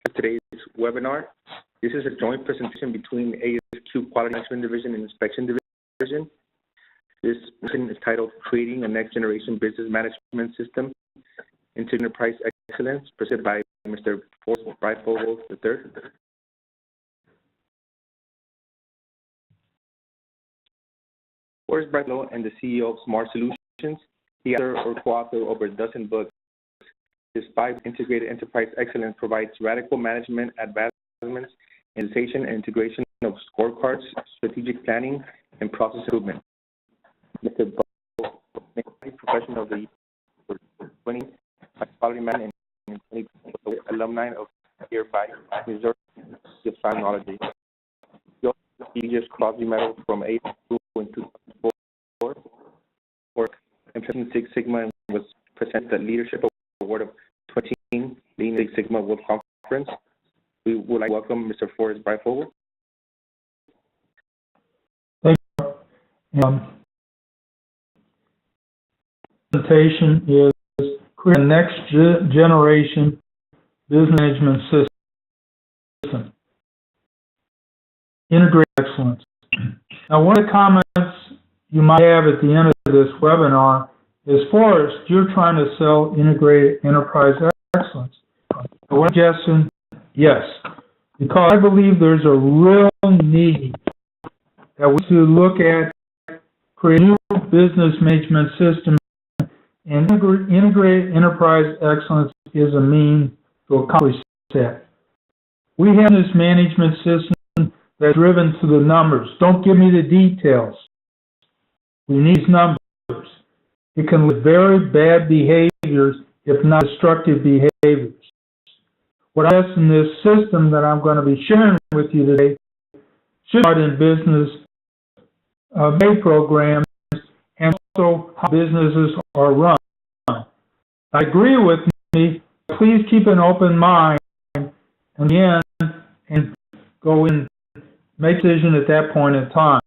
Today's webinar. This is a joint presentation between ASQ Quality Management Division and Inspection Division. This presentation is titled Creating a Next Generation Business Management System into Enterprise Excellence, presented by Mr. Forrest Breyfogle III. Forrest Breyfogle and the CEO of Smart Solutions. He author or co-author over a dozen books. His 5 Integrated Enterprise Excellence provides radical management advancements, integration and integration of scorecards, strategic planning, and process improvement. Mr. Professional of the Year 20 Quality Man and alumni of Year by Missouri Technology. He just Crosby Medal from ASU in 2004 for implementing Six Sigma and was presented the Leadership Award of 2018 Lean Six Sigma World Conference. We would like to welcome Mr. Forrest Breyfogle. Thank you. Presentation is create a next generation business management system. Integrated excellence. Now, one of the comments you might have at the end of this webinar is, Forrest, you're trying to sell integrated enterprise excellence. One suggestion, yes, because I believe there's a real need that we should look at creating a new business management system, and integrated enterprise excellence is a means to accomplish that. We have this management system that's driven to the numbers. Don't give me the details. We need these numbers. It can lead to very bad behaviors, if not destructive behaviors. What I guess in this system that I'm going to be sharing with you today should start in business pay programs and also how businesses are run. I agree with me. Please keep an open mind and go in, make a decision at that point in time.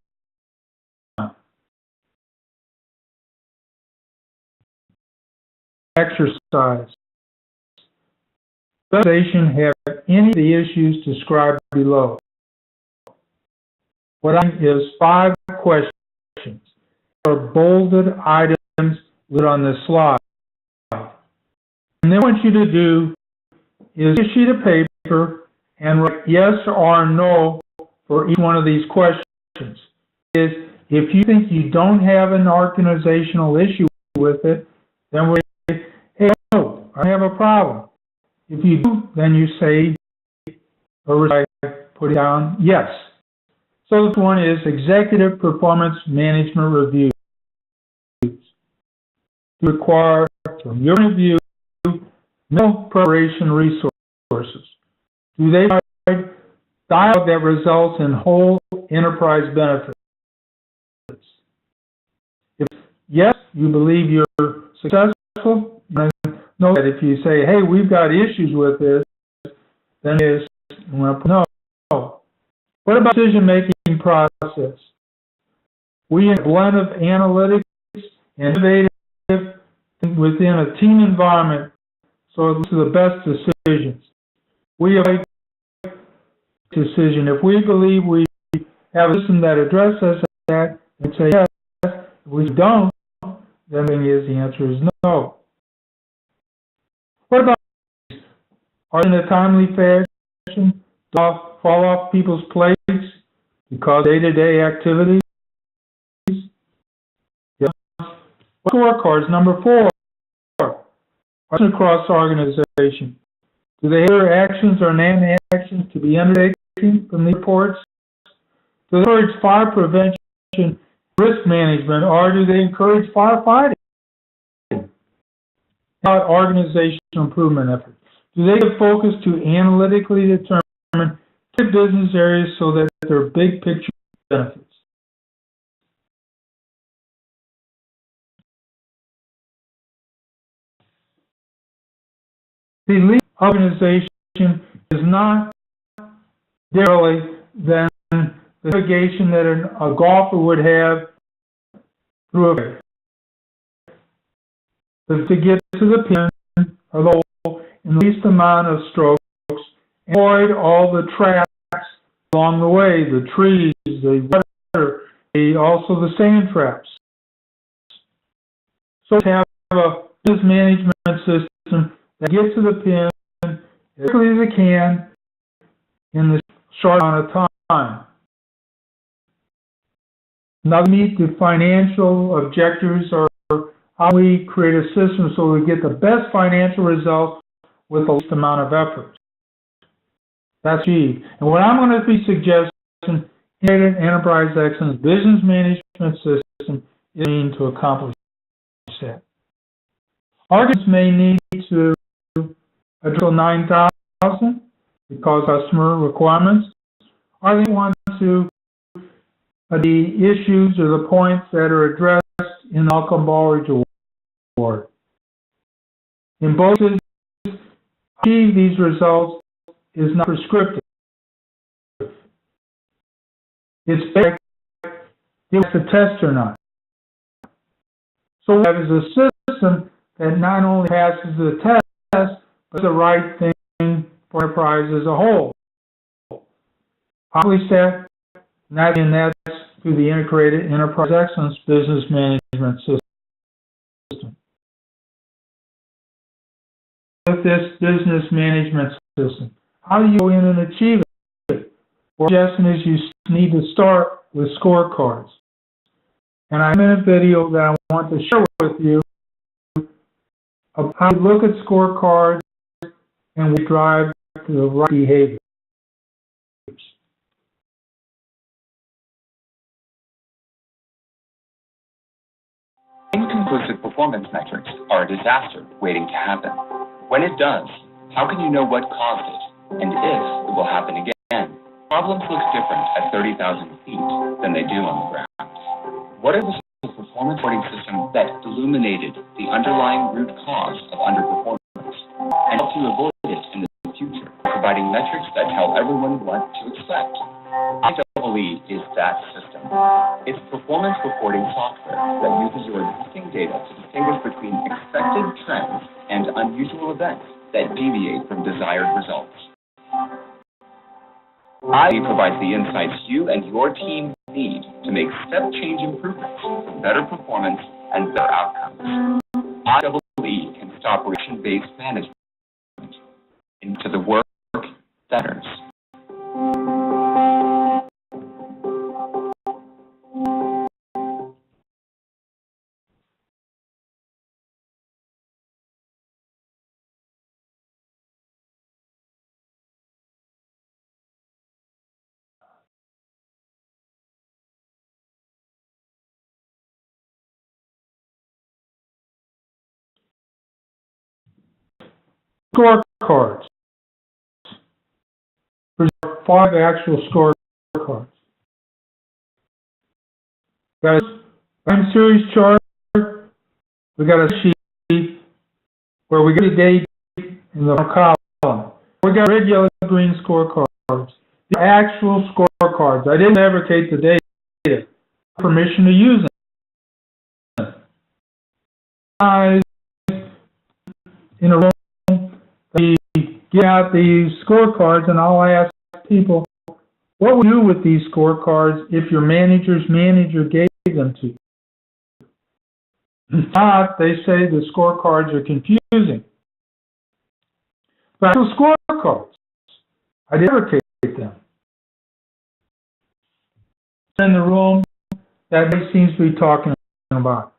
Exercise. Does the organization have any of the issues described below? What I have is 5 questions. There are bolded items listed on this slide. And then what I want you to do is get a sheet of paper and write yes or no for each one of these questions. If you think you don't have an organizational issue with it, then we say, hey, no, I have a problem. If you do, then you say, or put it down, yes. So this one is Executive Performance Management Reviews. To require, from your review, no preparation resources. Do they provide dialogue that results in whole enterprise benefits? If yes, you believe you're successful, then know that if you say, hey, we've got issues with this, then it's no. What about decision-making process? We have a blend of analytics and innovative within a team environment, so it leads to the best decisions. We have a decision. If we believe we have a system that addresses that and say yes, if we don't, then the answer is no. What about are in a timely fashion? Fall off people's plates because day-to-day activities? Yes. Scorecards, number 4. Across the organization. Do they hear actions or non-actions to be undertaken from the reports? Do they encourage fire prevention, risk management, or do they encourage firefighting? About organizational improvement efforts. Do they give focus to analytically determine business areas so that there are big picture benefits? The lead organization is not differently than the navigation that a golfer would have through a race. But to get to the pin or the hole in the least amount of strokes avoid all the traps along the way, the trees, the water, also the sand traps. So have a business management system that gets to the pin as quickly as it can in the short amount of time. Now, to meet the financial objectives, or how we create a system so we get the best financial results with the least amount of effort. That's achieved. And what I'm going to be suggesting, integrated enterprise excellence business management system is mean to accomplish that. Organizations may need to address 9,000 because customer requirements, or they want to the issues or the points that are addressed in the Malcolm Baldrige Award. In both cases, achieve these results is not prescriptive. It's based on if it's a test or not. So what we have is a system that not only passes the test, but the right thing for enterprise as a whole. Accomplish that, and that's through the Integrated Enterprise Excellence Business Management System. With this business management system, how do you go in and achieve it? Well, suggestion is you need to start with scorecards. And I have a 2-minute video that I want to share with you of how we look at scorecards and we drive to the right behavior. Inconclusive performance metrics are a disaster waiting to happen. When it does, how can you know what caused it, and if it will happen again? Problems look different at 30,000 feet than they do on the ground. What if it was a performance reporting system that illuminated the underlying root cause of underperformance and helped you avoid it in the future, providing metrics that tell everyone what to expect? IEE is that system. It's performance reporting software that uses your existing data to distinguish between expected trends and unusual events that deviate from desired results. IEE provides the insights you and your team need to make step-change improvements for better performance and better outcomes. IEE can stop reaction-based management into the work that matters. Scorecards. There's 5 actual scorecards. Got a time series chart. We got a sheet where we get a date in the column. We got regular green scorecards. The actual scorecards. I didn't fabricate the data. Permission to use them. In a room, we get out these scorecards, and I'll ask people, what would you do with these scorecards if your manager's manager gave them to you? If not, they say the scorecards are confusing. But the scorecards, I didn't fabricate them. In the room, that seems to be talking about.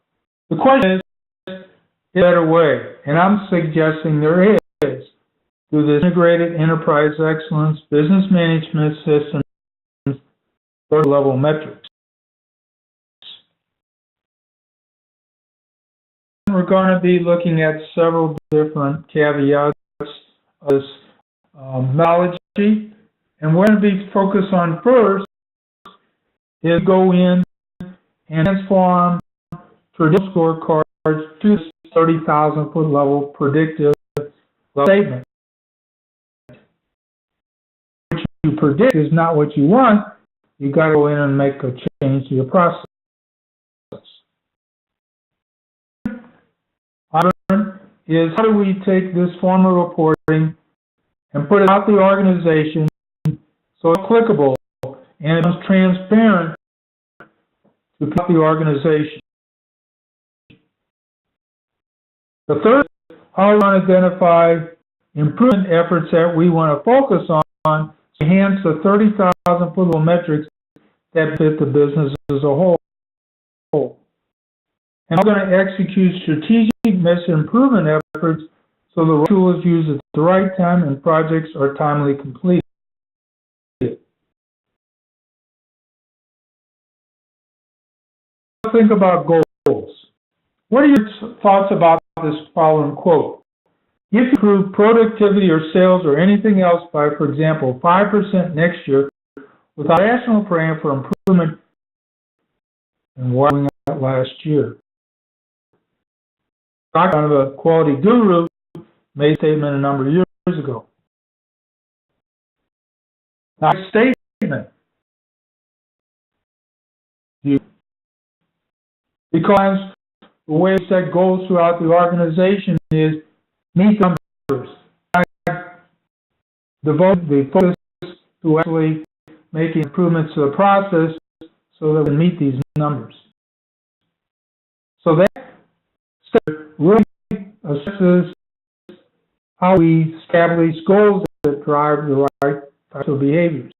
The question is a better way, and I'm suggesting there is, through this Integrated Enterprise Excellence Business Management System, level metrics. We're going to be looking at several different caveats of this methodology, and we're going to be focused on first is go in and transform traditional scorecards to 30,000-foot level predictive statement. What you predict is not what you want. You got to go in and make a change to your process. Is how do we take this form of reporting and put it out the organization so it's clickable and it's transparent to the organization. The third, how we want to identify improvement efforts that we want to focus on to enhance the 30,000-foot level metrics that fit the business as a whole. And we're going to execute strategic method improvement efforts so the right tool is used at the right time and projects are timely completed. Think about goals. What are your thoughts about this following quote? If you improve productivity or sales or anything else by, for example, 5% next year without a rational plan for improvement, and why doing that last year? Kind of a quality guru made a statement a number of years ago. Now, statement. Because the way we set goals throughout the organization is meet numbers. Devote the focus to actually making improvements to the process so that we meet these numbers. So that really assesses how we establish goals that drive the right types of behaviors.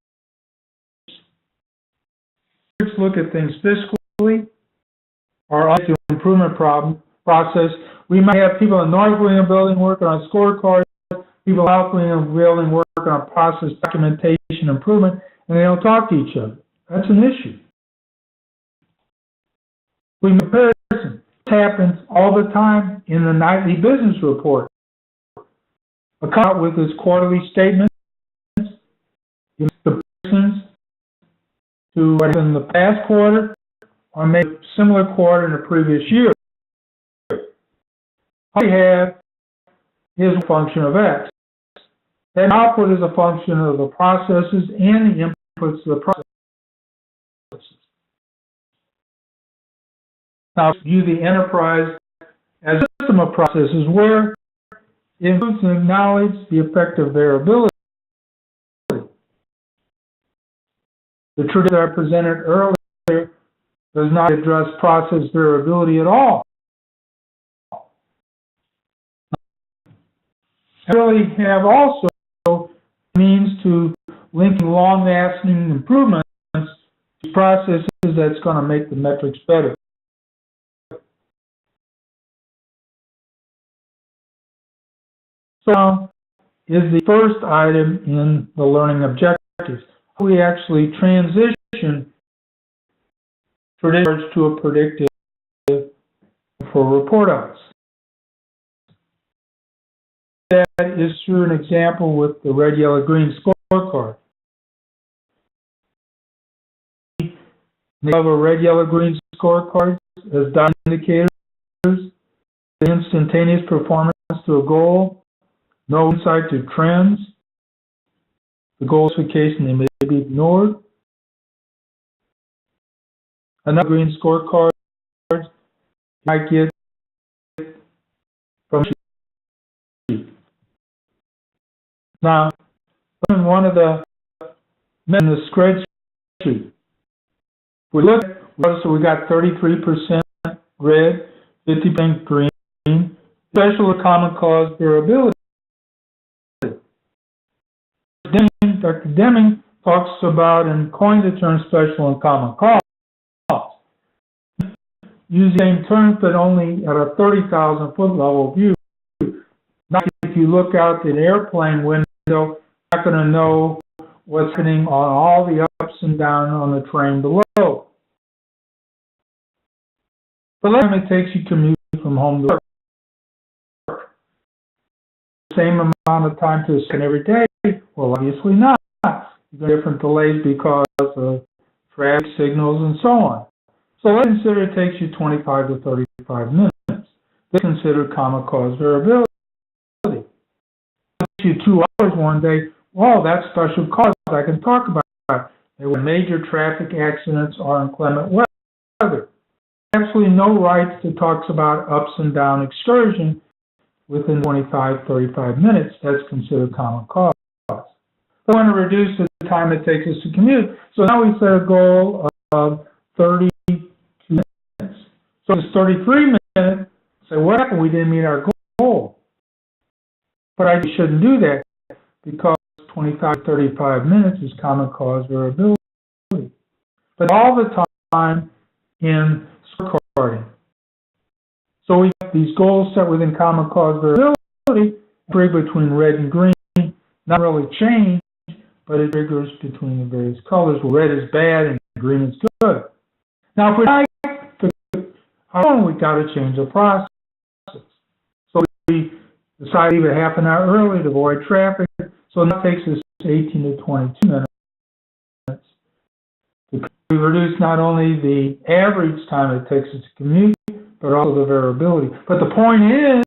Let's look at things fiscally. Our improvement process. We might have people in the North Wing of building working on scorecards, people in the South Wing of building working on process documentation improvement, and they don't talk to each other. That's an issue. We comparison. This happens all the time in the nightly business report. A account with his quarterly statements, comparisons to what happened in the past quarter, or maybe a similar quarter in the previous year. All we have is a function of X. That output is a function of the processes and the inputs to the processes. Now, view the enterprise as a system of processes where it includes and acknowledges the effect of variability. The truth that I presented earlier does not address process variability at all. I really have also means to linking long-lasting improvements to processes that's going to make the metrics better. So, is the first item in the learning objectives. We actually transition traditions to a predictive for report outs. That is through an example with the red, yellow, green scorecard. We have a red, yellow, green scorecard as dot indicators, the instantaneous performance to a goal, no insight to trends, the goal specification they may be ignored. Another green scorecard you might get from sheet. Now, one of the in the spreadsheet, we look at, so we got 33% red, 50% green, special or common cause variability. Dr. Deming talks about and coined the term special and common cause. Using terms but only at a 30,000-foot level view. Not if you look out the airplane window, you're not going to know what's happening on all the ups and downs on the train below. But let's say it takes you to commute from home to work. Same amount of time to spend every day? Well, obviously not. You get different delays because of traffic signals and so on. So let's consider it takes you 25 to 35 minutes. Let's consider common cause variability. It takes you 2 hours one day. Well, that's special cause I can talk about. There were major traffic accidents or inclement weather. Absolutely no rights that talks about ups and down excursion within 25, 35 minutes. That's considered common cause. I want to reduce the time it takes us to commute. So now we set a goal of 32 minutes. So it's 33 minutes. Say, what happened? We didn't meet our goal. But I shouldn't do that because 25 to 35 minutes is common cause variability. But all the time in scorecarding. So we have these goals set within common cause variability, trigger between red and green, not really change, but it triggers between the various colors. Red is bad and green is good. Now, if we like we got to change the process. So we decide to leave it half an hour early to avoid traffic. So that takes us 18 to 22 minutes. We reduce not only the average time it takes us to commute, but also the variability. But the point is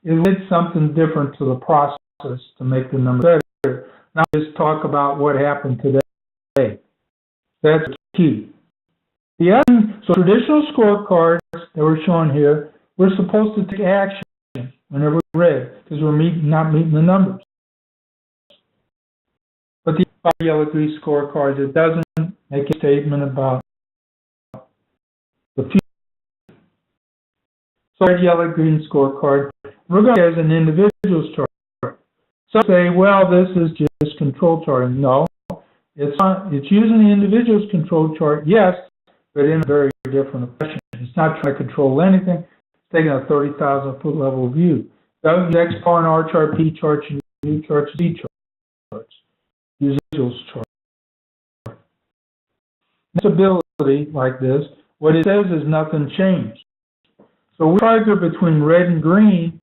it's something different to the process to make the number better. Now let's talk about what happened today. That's key. The other, so traditional scorecards that we're showing here, we're supposed to take action whenever we're red because we're not meeting the numbers. But the yellow green scorecard, it doesn't make a statement about the future. So red, yellow, green scorecard, we're going to as an individual's chart. Some say, well, this is just control charting. No, it's not. It's using the individual's control chart, yes, but in a very different fashion. It's not trying to control anything. It's taking a 30,000-foot level view. The X bar and R chart, P charts, U charts, Z charts. Use individual's chart. Stability like this, what it says is nothing changed. So we trigger between red and green,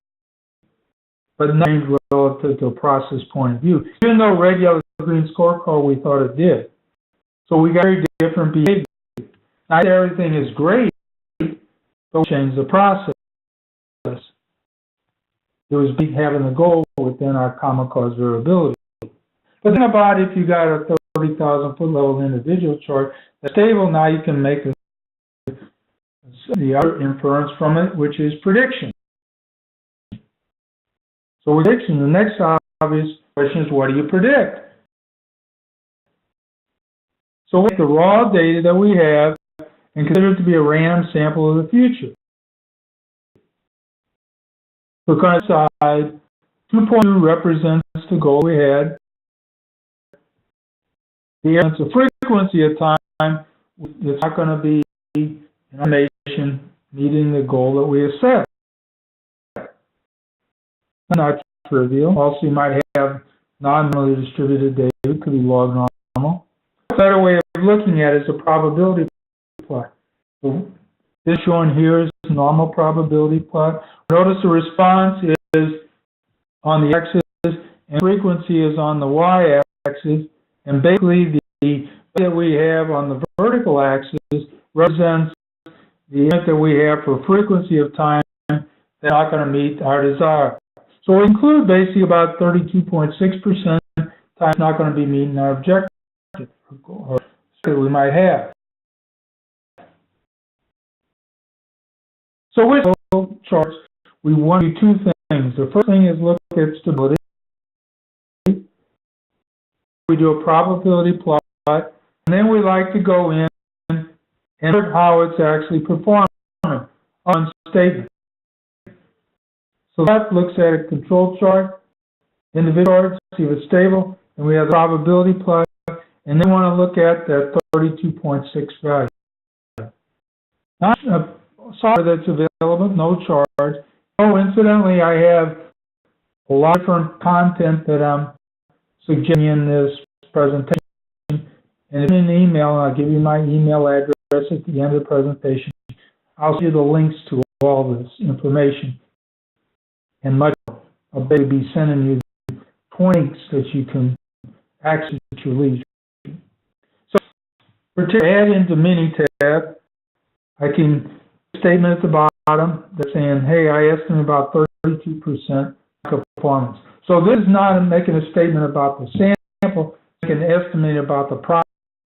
but not changed relative to a process point of view. Even though red, yellow, green scorecard, we thought it did. So we got very different behavior. Not everything is great, but we changed the process. It was having a goal within our common cause variability. But think about if you got a 30,000-foot level individual chart that's stable, now you can make the other inference from it, which is prediction. So with prediction, the next obvious question is, what do you predict? So we take the raw data that we have and consider it to be a random sample of the future. So we're going to decide 2.2 represents the goal we had. The frequency of time, it's not going to be an estimation meeting the goal that we have set. Not trivial. Also, you might have non-normally distributed data. It could be log normal. A better way of looking at it is a probability plot. So this shown here is normal probability plot. Notice the response is on the x-axis and frequency is on the y-axis. And basically, the that we have on the vertical axis represents the unit that we have for frequency of time that's not going to meet our desire. So we include basically about 32.6% time not going to be meeting our objective or that we might have. So with charts, we want to do two things. The first thing is look at stability. We do a probability plot, and then we like to go in and look how it's actually performing on statement. So that looks at a control chart, individual chart, see if it's stable, and we have the probability plot, and then we want to look at that 32.6 value. Not a software that's available, no charge. Oh, incidentally, I have a lot of different content that I'm suggesting in this presentation, and if you an email, and I'll give you my email address at the end of the presentation. I'll see the links to all this information and much more. I'll be sending you 20 links that you can access at your leisure. So, for add into mini tab, I can statement at the bottom that's saying, hey, I estimate about 32% performance. So this is not making a statement about the sample, making an estimate about the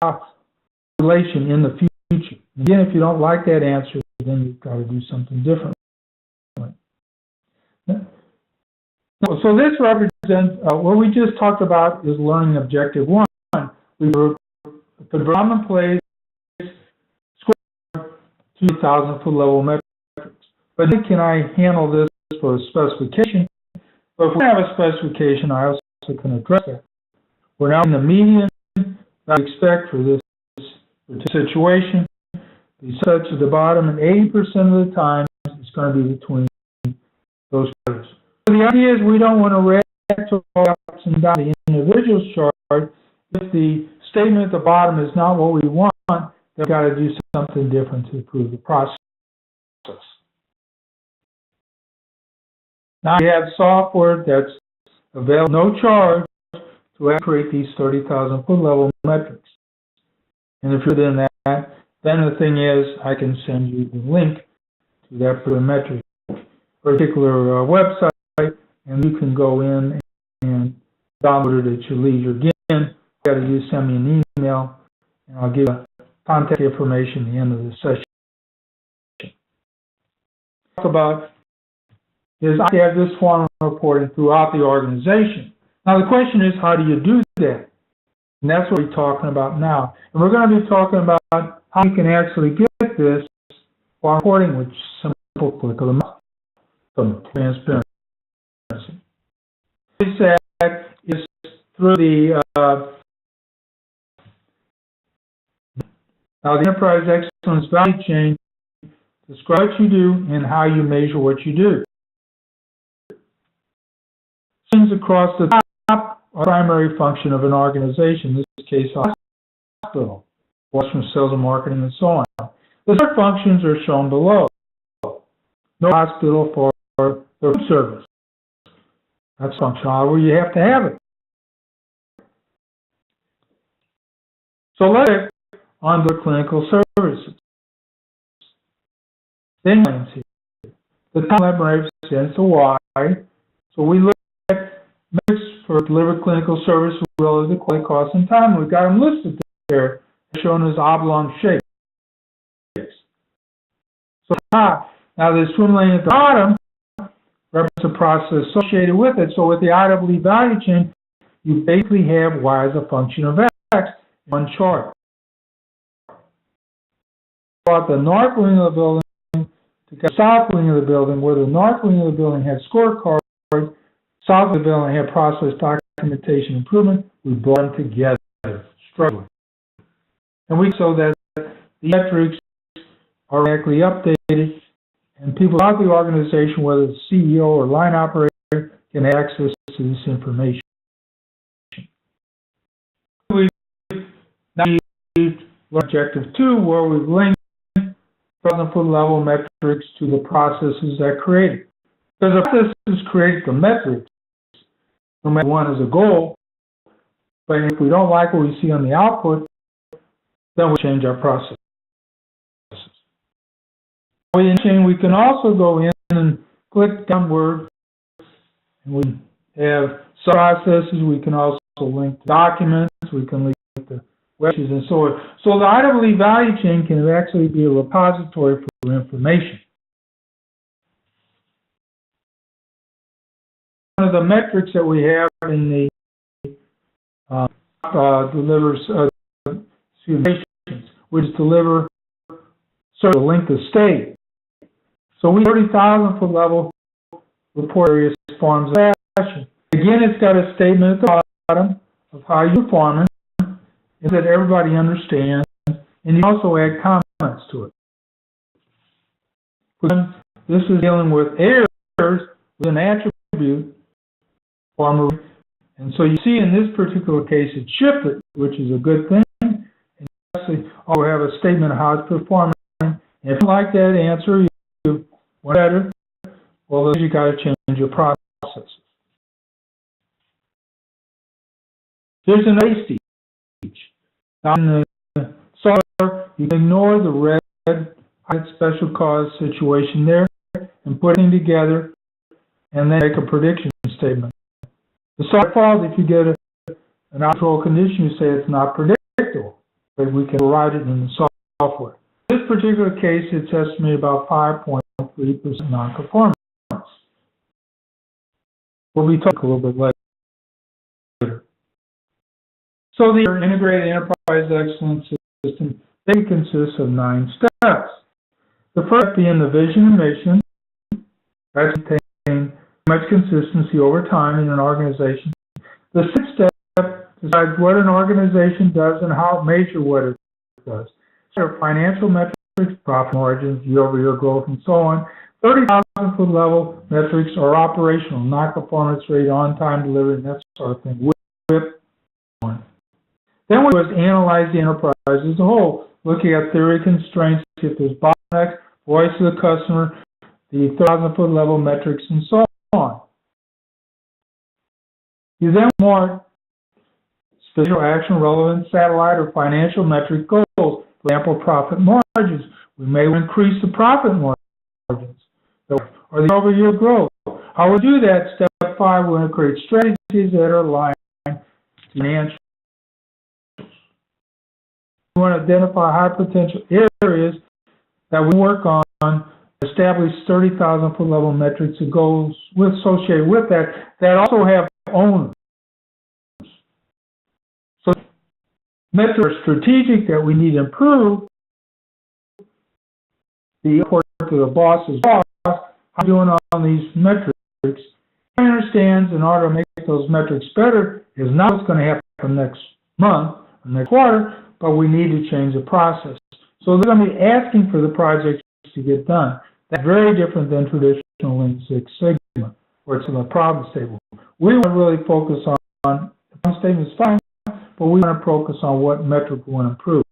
population in the future. Again, if you don't like that answer, then you've got to do something different. So this represents what we just talked about is learning objective 1. We were the development plays score 2,000-foot level metrics. But then can I handle this for a specification? But if we have a specification, I also can address that. We're now in the median that I expect for this situation. We set to the bottom, and 80% of the time it's going to be between those values. So the idea is we don't want to react to all ups and downs the individual chart. If the statement at the bottom is not what we want, then we've got to do something different to improve the process. Now we have software that's available, no charge, to create these 30,000-foot level metrics. And if you're in that, then the thing is, I can send you the link to that particular metric, particular website, and you can go in and download it at your leisure. Again, you got to do send me an email, and I'll give you contact information at the end of the session. Talk about is I have this form of reporting throughout the organization. Now the question is, how do you do that? And that's what we're talking about now. And we're going to be talking about how you can actually get this while reporting with simple click of the mouse. Some transparency. This is through the now the enterprise excellence value chain. Describe what you do and how you measure what you do. Things across the top are primary function of an organization, in this case, a hospital, from sales and marketing, and so on. The third functions are shown below. No hospital for the food service. That's functional where you have to have it. So let's get on to clinical services. Then the time represents the Y. So we look at metrics for delivered clinical service relative to quality, cost, and time. We've got them listed there, shown as oblong shapes. So now the swim lane at the bottom represents the process associated with it. So with the IEEE value chain, you basically have Y as a function of X in one chart. About the north wing of the building to the south wing of the building, where the north wing of the building had scorecard, south of the building had process documentation improvement, we brought them together structurally. And so that the metrics are correctly updated, and people throughout the organization, whether it's CEO or line operator, can have access to this information. We've now used objective 2, where we've linked 1,000-foot level metrics to the processes that create it. Because the processes create the metrics, no matter one is a goal, but if we don't like what we see on the output, then we change our process. We can also go in and click downward, and we have sub-processes. We can also link to documents. We can link to websites and so on. So the IEEE value chain can actually be a repository for information. One of the metrics that we have in the which deliver sort of length of stay. So we 30,000-foot level report various forms of action. Again, it's got a statement at the bottom of how you're performing, and that everybody understands, and you also add comments to it. This is dealing with errors with an attribute form, and so you see in this particular case it's shifted, which is a good thing. And actually, we have a statement of how it's performing. And if you like that answer, you want better, well, then you got to change your processes. There's an A stage. Now in the software, you can ignore the red special cause situation there and put it together and then make a prediction statement. The software fault, if you get an out-of-control condition, you say it's not predictable, but we can override it in the software. In this particular case, it's estimated about 5.3% non-conformance. We'll be talking a little bit later. So the integrated enterprise excellence system, they consists of 9 steps. The first being the vision and mission. That's maintain much consistency over time in an organization. The sixth step decides what an organization does and how it measures what it does. So financial metrics, profit margins, year-over-year growth, and so on. 30,000-foot level metrics are operational, not performance rate, on-time delivery, and that sort of thing. Then we was analyze the enterprise as a whole, looking at theory constraints, if there's bottlenecks, voice of the customer, the 30,000-foot level metrics, and so on. You then want special action relevant satellite or financial metric goals. For example, profit margins. We may increase the profit margins or the year-over-year growth. How we do that? Step 5, we're going to create strategies that are aligned to financial. We want to identify high potential areas that we work on, establish 30,000-foot level metrics and goals associated with that also have owners. So metrics are strategic that we need to improve. The report to the boss's boss, how are you doing on these metrics? He understands in order to make those metrics better is not what's going to happen next month or next quarter, but we need to change the process. So they're going to be asking for the projects to get done. That's very different than traditional Lean Six Sigma, where it's in the problem statement. We want to really focus on the problem statement is fine, but we want to focus on what metric we want to improve.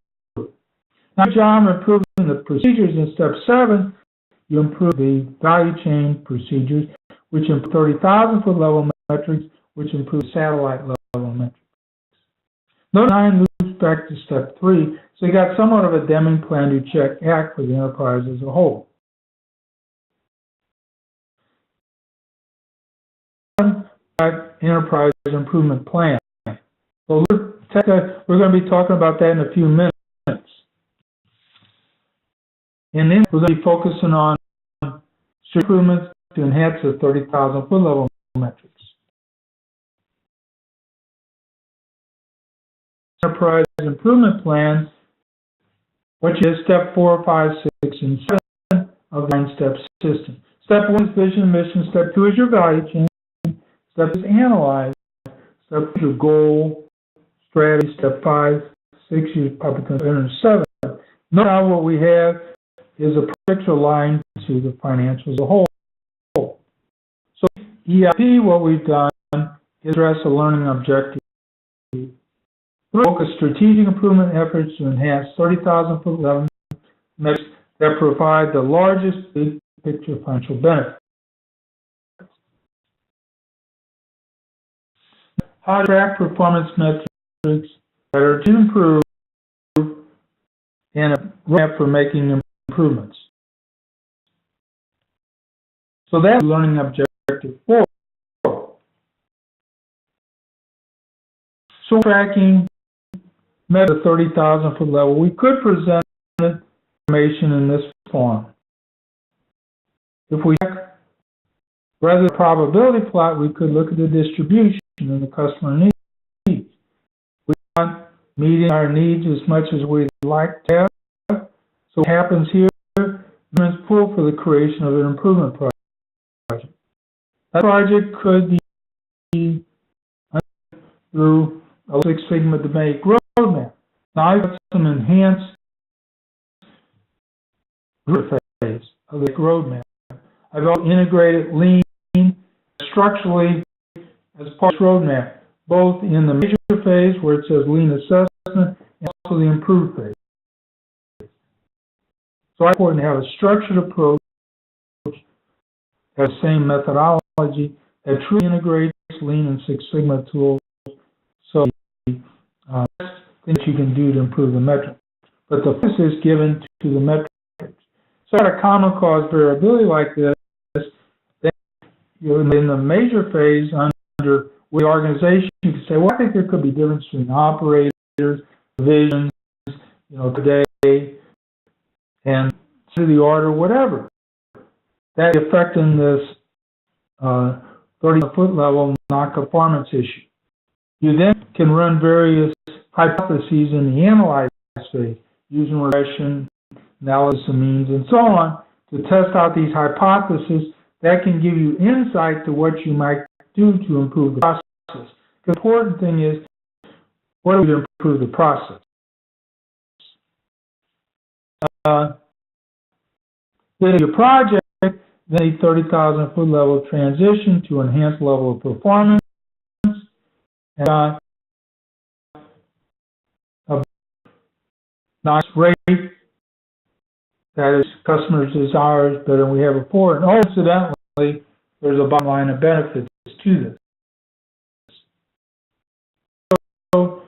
Now, John, improving the procedures in step 7, you improve the value chain procedures, which improve 30,000-foot level metrics, which improve satellite level metrics. Note 9 moves back to step 3, so you got somewhat of a Deming plan to check act for the enterprise as a whole. Enterprise improvement plan. So we're going to be talking about that in a few minutes. And then we're going to be focusing on improvements to enhance the 30,000-foot level metrics. Enterprise improvement plans, which is step 4, 5, 6, and 7 of the 9-step system. Step 1 is vision and mission. Step 2 is your value chain. Step is analyze. Step 2 is your goal, strategy. Step 5, 6 is public and 7. Now what we have is a picture aligned to the financials as a whole. So EIP, what we've done is address a learning objective. Focus strategic improvement efforts to enhance 30,000-foot level metrics that provide the largest big picture financial benefit. How to track performance metrics that are to improve and a roadmap for making improvements. So that's learning objective 4. So tracking met the 30,000-foot level, we could present information in this form. If we check rather than probability plot, we could look at the distribution and the customer needs. We want meeting our needs as much as we'd like to have. So what happens here is pull for the creation of an improvement project. That project could be through a Six Sigma debate roadmap. Now I've got some enhanced phase of the roadmap. I've also integrated Lean structurally as part of the roadmap, both in the measure phase where it says Lean assessment and also the improve phase. So it's important to have a structured approach, have the same methodology that truly integrates Lean and Six Sigma tools. So things you can do to improve the metric. But the focus is given to the metrics. So at a common cause variability like this, then you're in the measure phase under the organization, you can say, well, I think there could be difference between operators, divisions, today, and to the order, whatever. That's affecting this 30-foot level non-conformance issue. You then can run various hypotheses in the analyze phase, using regression, analysis of means, and so on to test out these hypotheses that can give you insight to what you might do to improve the process. The important thing is, what do we do to improve the process? With your project, then a 30,000 foot level transition to enhanced level of performance, and a nice rate that is customer's desires better than we have before. And incidentally, there's a bottom line of benefits to this. So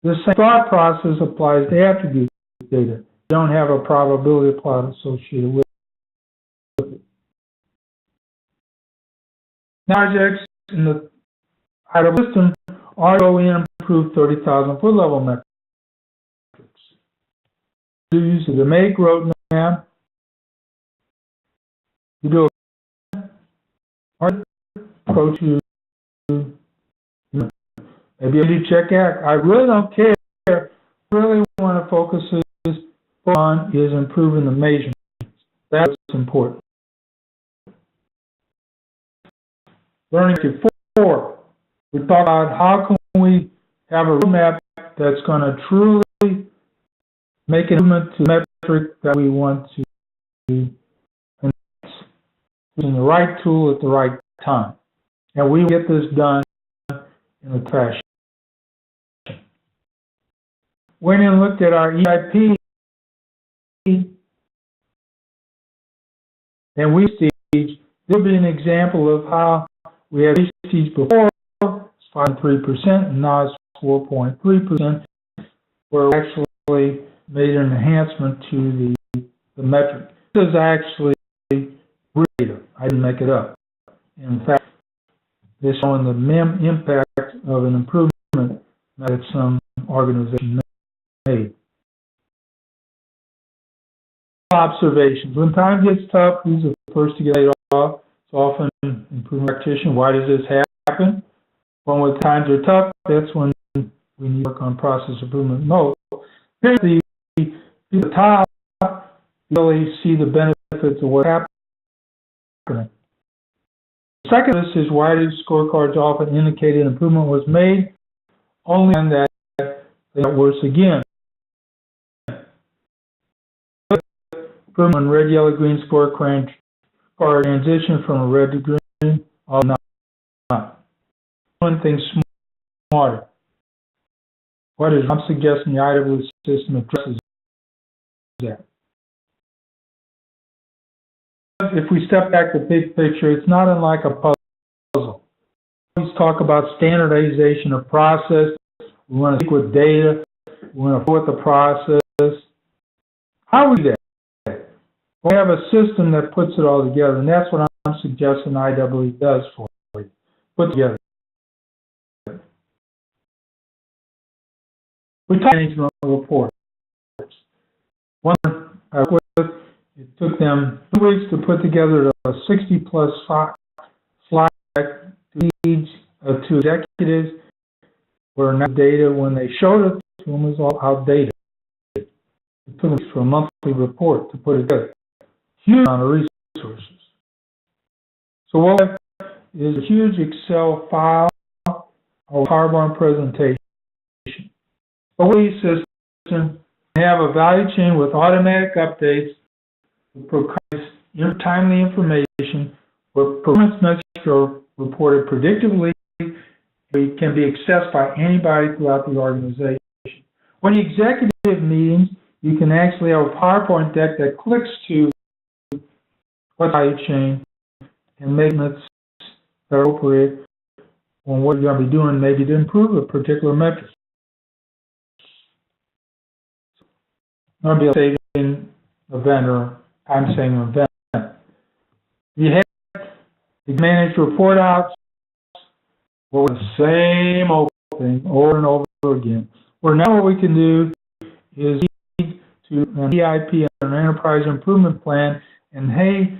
the same thought process applies to attribute data. You don't have a probability plot associated with it. Projects in the item system are going to improve 30,000 foot level metrics. You use the make roadmap. You do a approach to maybe you do check act. I really don't care. Really want to focus on is improving the measurements. That's important. Learning to 4. We talk about how can we have a roadmap that's going to truly make an improvement to the metric that we want to enhance, using the right tool at the right time. And we get this done in a fashion. Went and looked at our EIP, and we see this will be an example of how we had these before, it's 5.3%, and now it's 4.3%, where we actually made an enhancement to the metric. This is actually real data. I didn't make it up. In fact, this is showing the impact of an improvement that some organization made. Observations. When time gets tough, who's the first to get laid off? It's often improvement practitioner. Why does this happen? When times are tough, that's when we need to work on process improvement mode. Here's the top, you really see the benefits of what happened. The second of this is why do scorecards often indicate an improvement was made, only when that they got worse again. Improvement on red, yellow, green scorecard transition from a red to green, all not. Doing things smarter. What is I'm suggesting the IW system addresses that. If we step back to the big picture, it's not unlike a puzzle. We always talk about standardization of process. We want to stick with data. We want to put the process. How do we do that? We have a system that puts it all together, and that's what I'm suggesting IWE does for you. Put together. We talk management reports. One it took them 2 weeks to put together a 60-plus slide to each of 2 executives, where now data, when they showed it to them, was all outdated. It took them for a monthly report to put it together. Huge amount of resources. So what is a huge Excel file or PowerPoint presentation. A WE system have a value chain with automatic updates that provides timely information where performance metrics are reported predictably and can be accessed by anybody throughout the organization. When the executive meetings, you can actually have a PowerPoint deck that clicks to what value chain and maintenance that are appropriate on what you're going to be doing, maybe to improve a particular metric. Not be a saving event, or I'm saying event. You have the managed report outs, well, the same old thing over and over again. Where now what we can do is lead to an EIP, an enterprise improvement plan, and hey,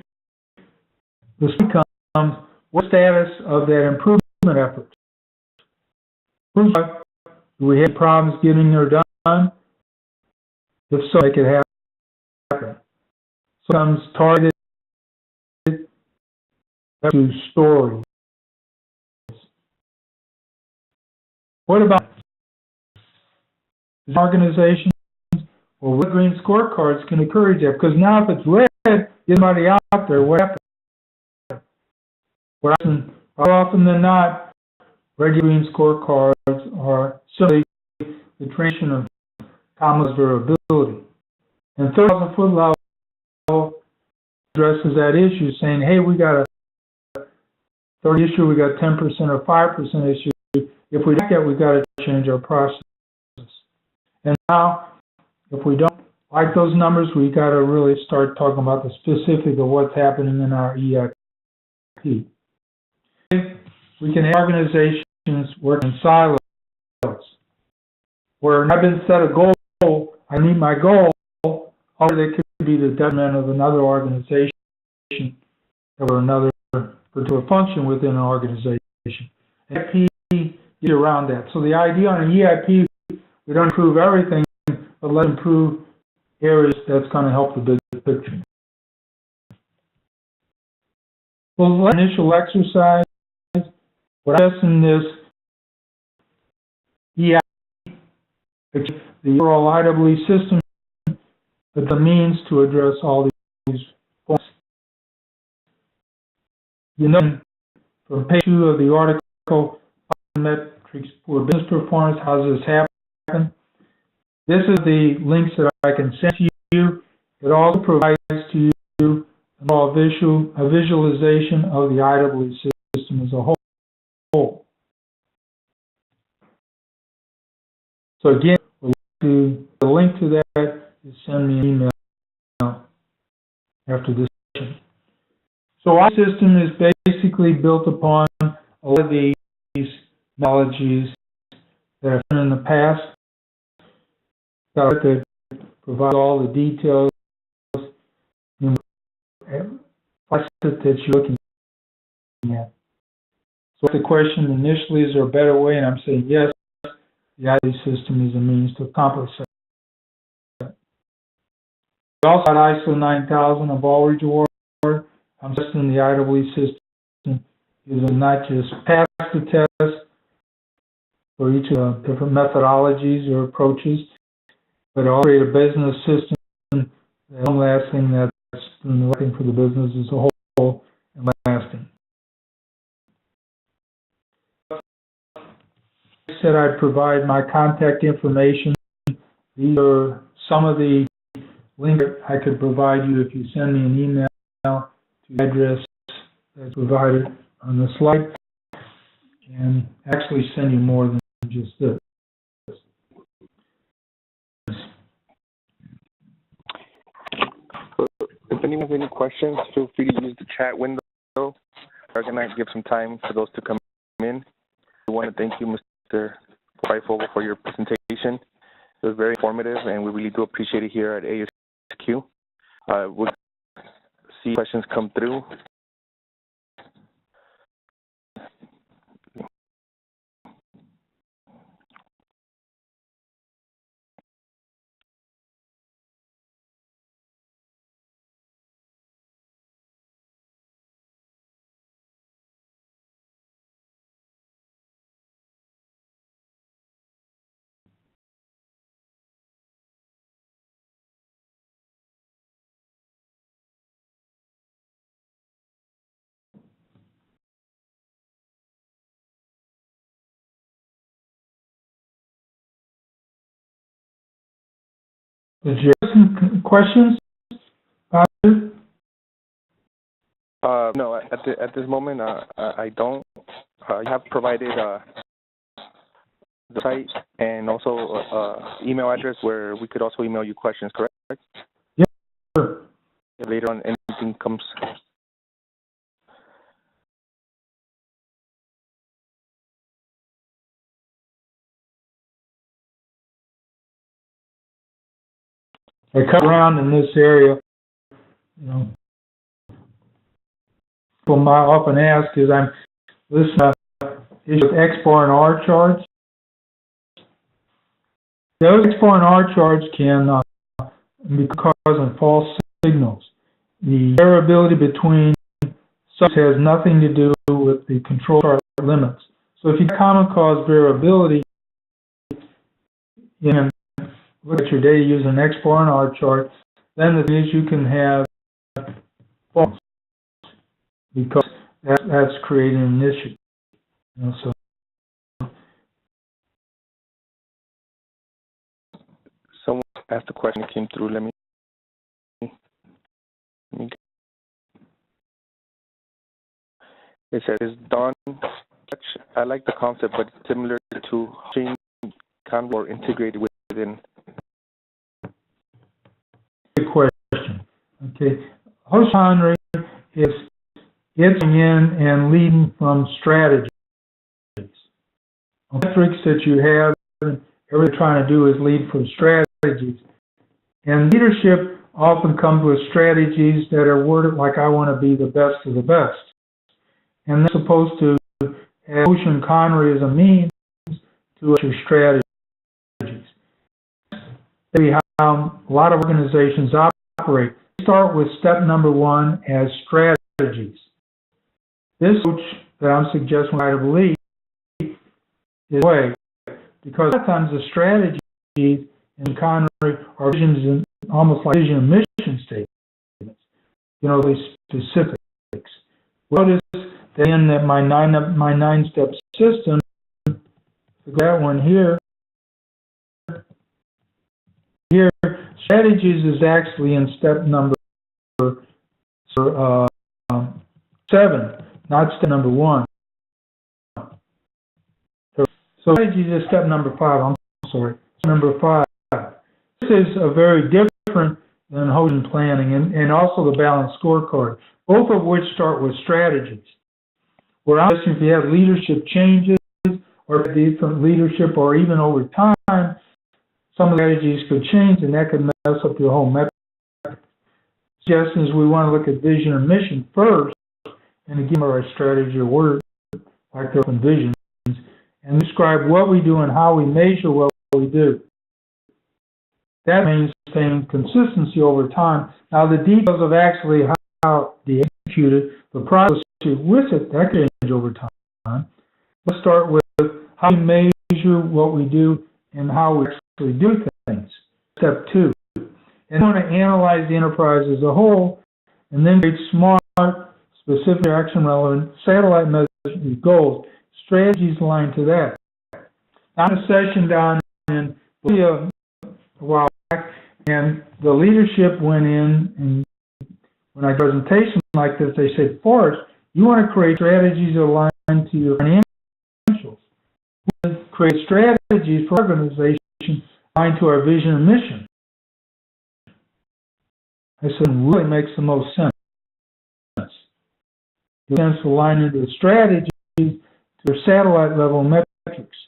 the comes, what status of that improvement effort? Do we have problems getting her done? If so, make it happen. Sometimes targeted to stories. What about organizations or red green scorecards can encourage that? Because now if it's red, anybody out there, what happens? More often than not, red green scorecards are simply the creation of common variability. And 30,000-foot level addresses that issue, saying, hey, we got a 30 issue, we got 10% or 5% issue. If we like that, we got to change our process. And now, if we don't like those numbers, we got to really start talking about the specific of what's happening in our EIP. We can have organizations work in silos, where I've been set a goal, I meet my goal, or they could be the detriment of another organization or another particular function within an organization. EIP is around that. So the idea on an EIP, we don't improve everything, but let's improve areas that's going to help the big picture. Well, initial exercise. What I guess in this EIP, the overall IEE system, but the means to address all these points. You know, from page 2 of the article, metrics for business performance, how does this happen? This is the links that I can send to you. It also provides to you a visualization of the IEE system as a whole. So again, the link to that is send me an email after this session. So our system is basically built upon a lot of these methodologies that I've done in the past. That provide all the details that you're looking at. So the question initially, is there a better way? And I'm saying yes, the IEE system is a means to accomplish that. We also had ISO 9000 of Baldrige Award. I'm suggesting the IEE system is not just pass the test for each of the different methodologies or approaches, but also create a business system, one last thing that's doing the right thing for the business as a whole and lasting. I said I'd provide my contact information. These are some of the links I could provide you if you send me an email to the address that's provided on the slide, and actually send you more than just this. If anyone has any questions, feel free to use the chat window. We're going to give some time for those to come in. We want to thank you, Mr. Freifogel, for your presentation. It was very informative, and we really do appreciate it here at ASQ. We'll see questions come through. Did you have some questions? No, at this moment, I don't. You have provided the site and also email address where we could also email you questions, correct? Yeah, sure. If later on anything comes. I cut around in this area, you know. People might often ask is I'm listening to issue with X bar and R charts. Those X4 and R charts can be causing false signals. The variability between subs has nothing to do with the control chart limits. So if you have common cause variability, you can look at your data using an X4 and R chart, then the thing is you can have false, because that's creating an issue. You know, so someone asked a question that came through. Let me It says, is Dawn, I like the concept, but it's similar to Hoshin Conway or integrated within. Good question. Okay. Hoshin is it's in and leading from strategies. Metrics that you have, everything trying to do is lead from strategies. And leadership often comes with strategies that are worded like, I want to be the best of the best. And they're supposed to have Hoshin Conway as a means to your strategies. Maybe how a lot of organizations operate. They start with step number 1 as strategies. This approach that I'm suggesting I believe is the way, because a lot of times the strategies in Conway are visions, almost like vision and mission statements. You know, they specifics. Notice that in that my nine-step system, that one here. Here, strategies is actually in step number 7, not step number 1. So strategies is step number 5. I'm sorry, number 5. This is a very different than Hoshin planning and also the balanced scorecard, both of which start with strategies. Where I'm asking if you have leadership changes or different leadership, or even over time, some strategies could change, and that could mess up your whole metric. Suggestions: we want to look at vision and mission first, and again, our strategy or word, like their visions, and describe what we do and how we measure what we do. That means maintain consistency over time. Now, the details of actually how they executed the process with it, that can change over time. Let's start with how we measure what we do and how we actually do things. Step 2. And we want to analyze the enterprise as a whole, and then create smart, specific, action-relevant satellite measures, goals, strategies aligned to that. I had a session down in Bolivia a while back, and the leadership went in, and when I did a presentation like this, they said, Forrest, you want to create strategies aligned to your financials. We want to create strategies for organization aligned to our vision and mission. I said, it really makes the most sense. It makes sense to align the strategies to your satellite level metrics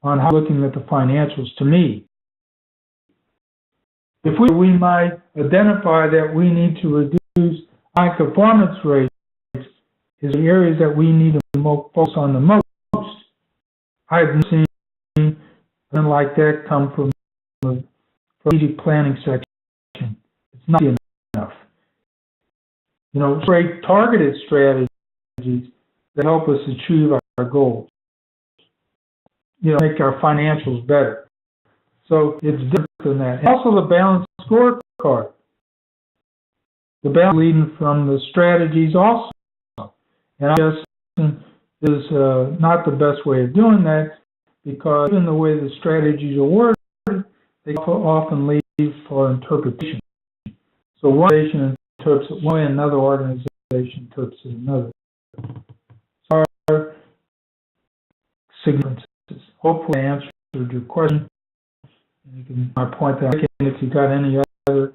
on how looking at the financials to me. If we might identify that we need to reduce high performance rates is the areas that we need to focus on the most. I've seen something like that come from the strategic planning section. It's not enough. You know, create targeted strategies that help us achieve our goals. You know, make our financials better. So it's different than that. And also the balanced scorecard. The balance leading from the strategies also. And I guess is not the best way of doing that, because even the way the strategies are worded, they often leave for interpretation. So one organization interprets it one way, another organization interprets it another. So our significances. Hopefully I answered your question. You can point that out. And if you've got any other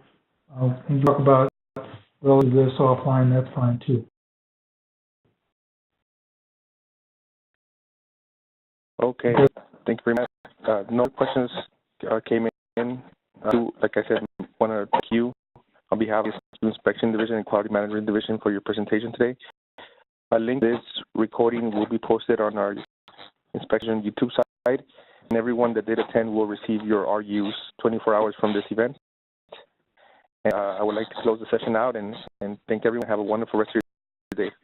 things to talk about, we'll do this offline, that's fine too. Okay, thank you very much. No questions came in. Like I said, I want to thank you on behalf of the Inspection Division and Quality Management Division for your presentation today. A link to this recording will be posted on our inspection YouTube site. everyone that did attend will receive your RUs 24 hours from this event. And I would like to close the session out and thank everyone. Have a wonderful rest of your day.